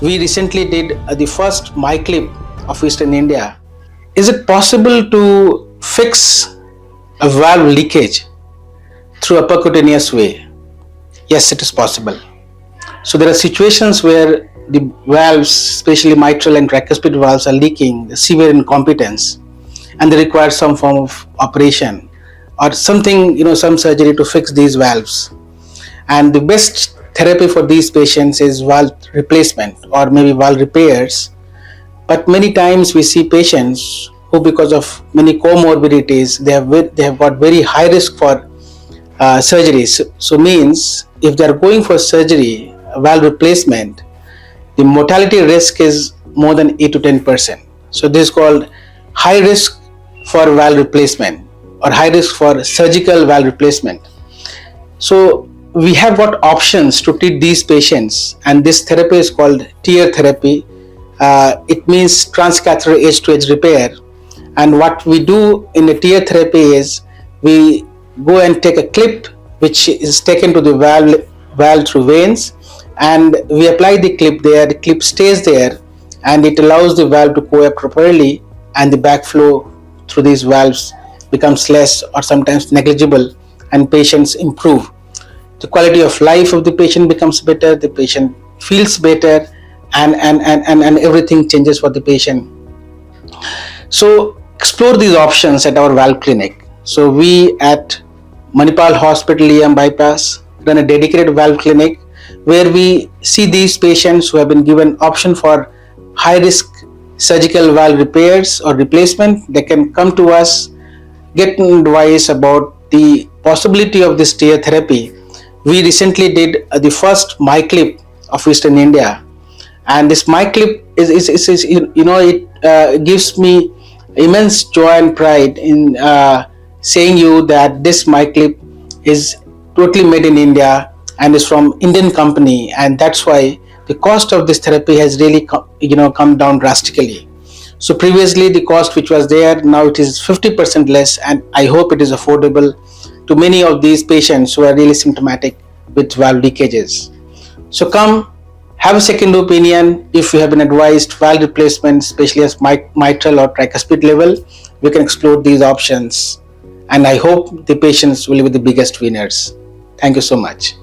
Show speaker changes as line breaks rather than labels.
We recently did the first MyClip of Eastern India. Is it possible to fix a valve leakage through a percutaneous way? Yes, it is possible. So there are situations where the valves, especially mitral and tricuspid valves, are leaking, severe incompetence, and they require some form of operation or something, some surgery to fix these valves. And the best therapy for these patients is valve replacement or maybe valve repairs. But many times we see patients who, because of many comorbidities, they have got very high risk for surgeries. So means if they are going for surgery, valve replacement, the mortality risk is more than 8 to 10%. So this is called high risk for valve replacement or high risk for surgical valve replacement. So we have got options to treat these patients, and this therapy is called TEER therapy. It means transcatheter edge-to-edge repair. And what we do in the TEER therapy is we go and take a clip which is taken to the valve through veins, and we apply the clip there. The clip stays there and it allows the valve to coact properly, and the backflow through these valves becomes less or sometimes negligible, and patients improve. The quality of life of the patient becomes better, the patient feels better, and everything changes for the patient. So explore these options at our valve clinic. So we at Manipal Hospital EM Bypass run a dedicated valve clinic where we see these patients who have been given option for high risk surgical valve repairs or replacement. They can come to us, get advice about the possibility of this TEER therapy. We recently did the first MyClip of Eastern India, and this MyClip is it gives me immense joy and pride in saying you that this MyClip is totally made in India and is from Indian company, and that's why the cost of this therapy has really come down drastically. So previously the cost which was there, now it is 50% less, and I hope it is affordable to many of these patients who are really symptomatic with valve leakages. So come, have a second opinion. If you have been advised valve replacement, especially as mitral or tricuspid level, we can explore these options, and I hope the patients will be the biggest winners. Thank you so much.